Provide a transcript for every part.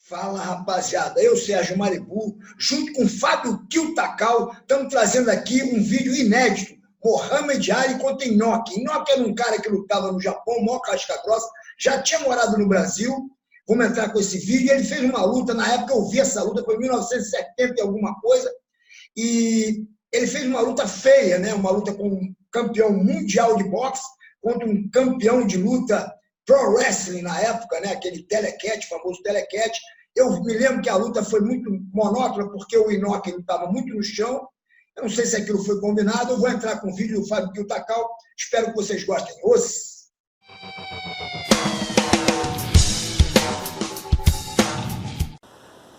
Fala, rapaziada, eu, Sérgio Maribu, junto com Fábio Kiltakal, estamos trazendo aqui um vídeo inédito. Mohamed Ali contra Inoki. Inoki era um cara que lutava no Japão, maior casca grossa, já tinha morado no Brasil. Vamos entrar com esse vídeo. Ele fez uma luta, na época eu vi essa luta, foi em 1970 e alguma coisa, e ele fez uma luta feia, né? Uma luta com um campeão mundial de boxe contra um campeão de luta pro wrestling na época, né? Aquele telecat, famoso telecat. Eu me lembro que a luta foi muito monótona, porque o Inoki estava muito no chão. Eu não sei se aquilo foi combinado. Eu vou entrar com o vídeo do Fábio Kiltakal. Espero que vocês gostem. Os.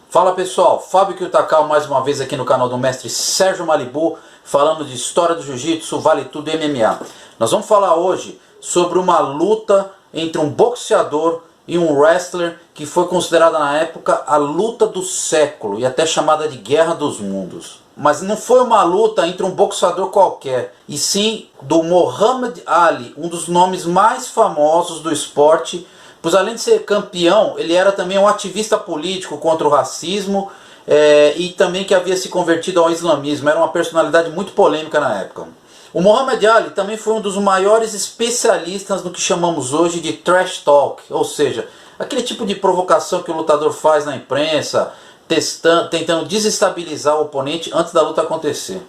Fala pessoal, Fábio Kiltakal mais uma vez aqui no canal do mestre Sérgio Maribu, falando de história do jiu-jitsu, vale tudo e MMA. Nós vamos falar hoje sobre uma luta entre um boxeador e um wrestler que foi considerada na época a luta do século e até chamada de Guerra dos Mundos. Mas não foi uma luta entre um boxeador qualquer, e sim do Mohamed Ali, um dos nomes mais famosos do esporte, pois além de ser campeão, ele era também um ativista político contra o racismo e também que havia se convertido ao islamismo. Era uma personalidade muito polêmica na época. O Mohamed Ali também foi um dos maiores especialistas no que chamamos hoje de trash talk, ou seja, aquele tipo de provocação que o lutador faz na imprensa, tentando desestabilizar o oponente antes da luta acontecer.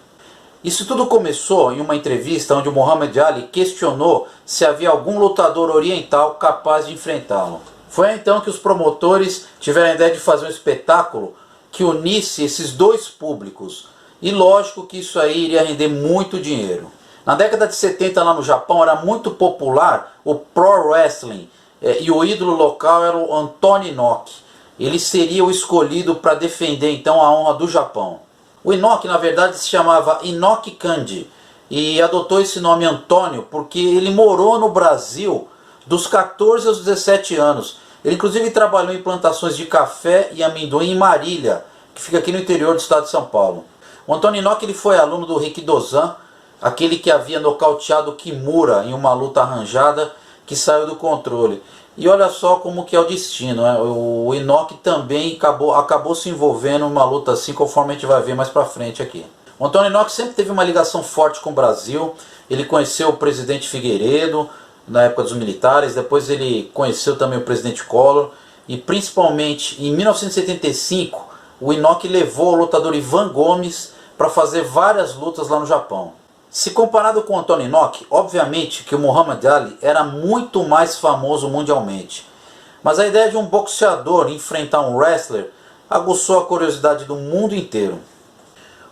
Isso tudo começou em uma entrevista onde o Mohamed Ali questionou se havia algum lutador oriental capaz de enfrentá-lo. Foi então que os promotores tiveram a ideia de fazer um espetáculo que unisse esses dois públicos. E lógico que isso aí iria render muito dinheiro. Na década de 70 lá no Japão era muito popular o Pro Wrestling e o ídolo local era o Antonio Inoki. Ele seria o escolhido para defender então a honra do Japão. O Inoki na verdade se chamava Inoki Kanji e adotou esse nome Antônio porque ele morou no Brasil dos 14 aos 17 anos. Ele inclusive trabalhou em plantações de café e amendoim em Marília, que fica aqui no interior do estado de São Paulo. O Antonio Inoki ele foi aluno do Rikidozan, aquele que havia nocauteado Kimura em uma luta arranjada que saiu do controle. E olha só como que é o destino, né? O Inoki também acabou se envolvendo em uma luta assim, conforme a gente vai ver mais pra frente aqui. O Antonio Inoki sempre teve uma ligação forte com o Brasil. Ele conheceu o presidente Figueiredo na época dos militares, depois ele conheceu também o presidente Collor, e principalmente em 1975 o Inoki levou o lutador Ivan Gomes para fazer várias lutas lá no Japão. Se comparado com o Antonio Inoki, obviamente que o Mohamed Ali era muito mais famoso mundialmente. Mas a ideia de um boxeador enfrentar um wrestler aguçou a curiosidade do mundo inteiro.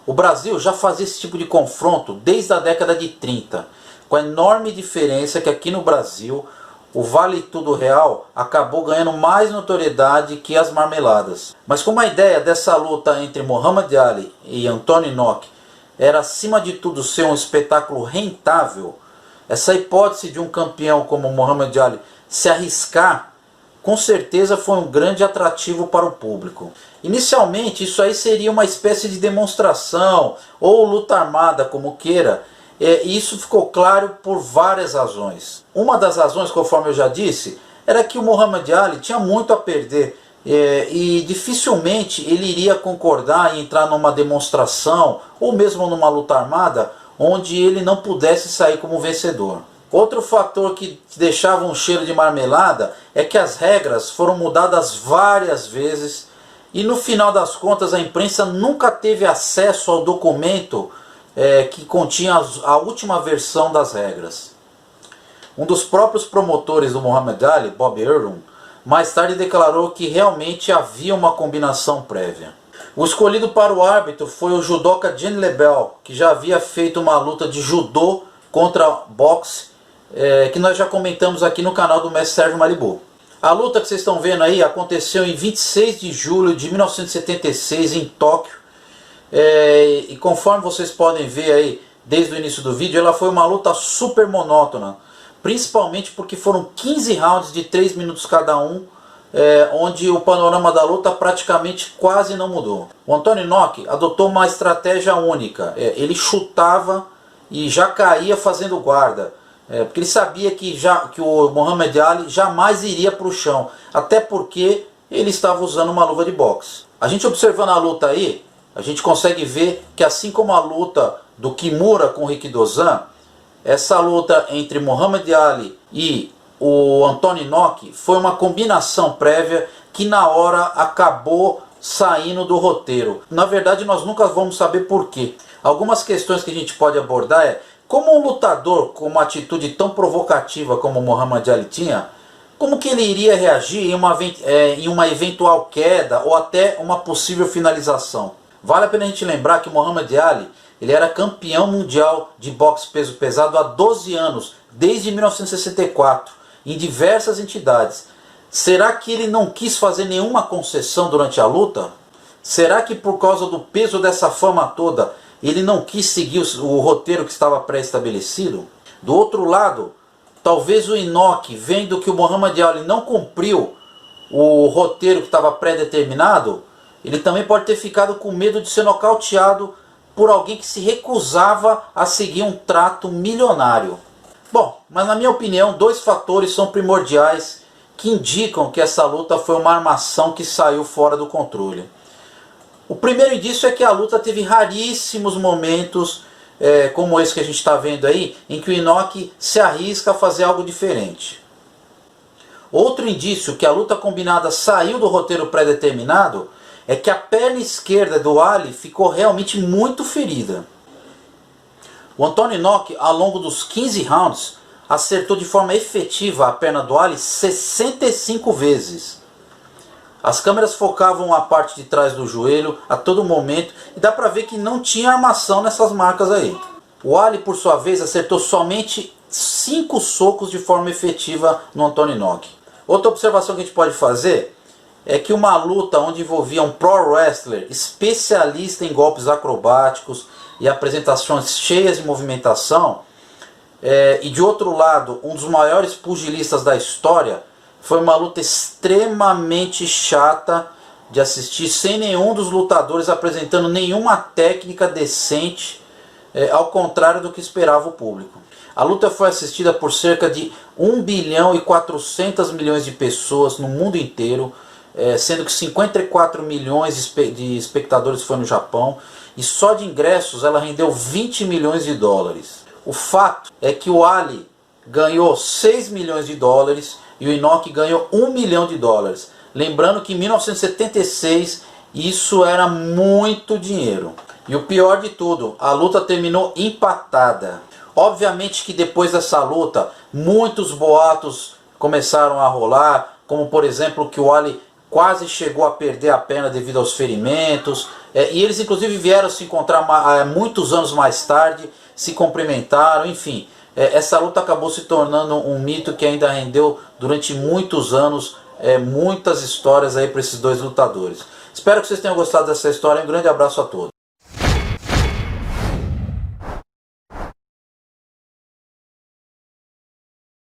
O Brasil já fazia esse tipo de confronto desde a década de 30, com a enorme diferença que aqui no Brasil o Vale Tudo Real acabou ganhando mais notoriedade que as marmeladas. Mas como a ideia dessa luta entre Mohamed Ali e Antonio Inoki era acima de tudo ser um espetáculo rentável, essa hipótese de um campeão como Mohamed Ali se arriscar, com certeza foi um grande atrativo para o público. Inicialmente isso aí seria uma espécie de demonstração, ou luta armada como queira, e isso ficou claro por várias razões. Uma das razões, conforme eu já disse, era que o Mohamed Ali tinha muito a perder, e dificilmente ele iria concordar em entrar numa demonstração ou mesmo numa luta armada onde ele não pudesse sair como vencedor. Outro fator que deixava um cheiro de marmelada é que as regras foram mudadas várias vezes e no final das contas a imprensa nunca teve acesso ao documento que continha a última versão das regras. Um dos próprios promotores do Mohamed Ali, Bob Arum, mais tarde declarou que realmente havia uma combinação prévia. O escolhido para o árbitro foi o judoca Gene Lebel, que já havia feito uma luta de judô contra boxe, que nós já comentamos aqui no canal do mestre Sérgio Maribu. A luta que vocês estão vendo aí aconteceu em 26 de julho de 1976 em Tóquio, e conforme vocês podem ver aí desde o início do vídeo, ela foi uma luta super monótona. Principalmente porque foram 15 rounds de 3 minutos cada um, onde o panorama da luta praticamente quase não mudou. O Antonio Inoki adotou uma estratégia única, ele chutava e já caía fazendo guarda, porque ele sabia que o Mohamed Ali jamais iria para o chão, até porque ele estava usando uma luva de boxe. A gente observando a luta aí, a gente consegue ver que assim como a luta do Kimura com o Rikidozan, essa luta entre Muhammad Ali e o Anthony Inoki foi uma combinação prévia que na hora acabou saindo do roteiro. Na verdade, nós nunca vamos saber por quê. Algumas questões que a gente pode abordar é como um lutador com uma atitude tão provocativa como o Muhammad Ali tinha, como que ele iria reagir em uma eventual queda ou até uma possível finalização. Vale a pena a gente lembrar que o Muhammad Ali ele era campeão mundial de boxe peso pesado há 12 anos, desde 1964, em diversas entidades. Será que ele não quis fazer nenhuma concessão durante a luta? Será que por causa do peso dessa fama toda, ele não quis seguir o roteiro que estava pré-estabelecido? Do outro lado, talvez o Inoki, vendo que o Muhammad Ali não cumpriu o roteiro que estava pré-determinado, ele também pode ter ficado com medo de ser nocauteado por alguém que se recusava a seguir um trato milionário. Bom, mas na minha opinião, dois fatores são primordiais que indicam que essa luta foi uma armação que saiu fora do controle. O primeiro indício é que a luta teve raríssimos momentos, como esse que a gente está vendo aí, em que o Inoki se arrisca a fazer algo diferente. Outro indício que a luta combinada saiu do roteiro pré-determinado é que a perna esquerda do Ali ficou realmente muito ferida. O Anthony Inoki, ao longo dos 15 rounds, acertou de forma efetiva a perna do Ali 65 vezes. As câmeras focavam a parte de trás do joelho a todo momento e dá pra ver que não tinha armação nessas marcas aí. O Ali, por sua vez, acertou somente 5 socos de forma efetiva no Anthony Inoki. Outra observação que a gente pode fazer é que uma luta onde envolvia um pro wrestler especialista em golpes acrobáticos e apresentações cheias de movimentação, e de outro lado, um dos maiores pugilistas da história, foi uma luta extremamente chata de assistir, sem nenhum dos lutadores apresentando nenhuma técnica decente, ao contrário do que esperava o público. A luta foi assistida por cerca de 1 bilhão e 400 milhões de pessoas no mundo inteiro, sendo que 54 milhões de espectadores foi no Japão, e só de ingressos ela rendeu 20 milhões de dólares. O fato é que o Ali ganhou 6 milhões de dólares e o Inoki ganhou 1 milhão de dólares. Lembrando que em 1976 isso era muito dinheiro. E o pior de tudo, a luta terminou empatada. Obviamente que depois dessa luta, muitos boatos começaram a rolar, como por exemplo que o Ali quase chegou a perder a perna devido aos ferimentos, e eles inclusive vieram se encontrar muitos anos mais tarde, se cumprimentaram, enfim. Essa luta acabou se tornando um mito que ainda rendeu durante muitos anos muitas histórias aí para esses dois lutadores. Espero que vocês tenham gostado dessa história, um grande abraço a todos.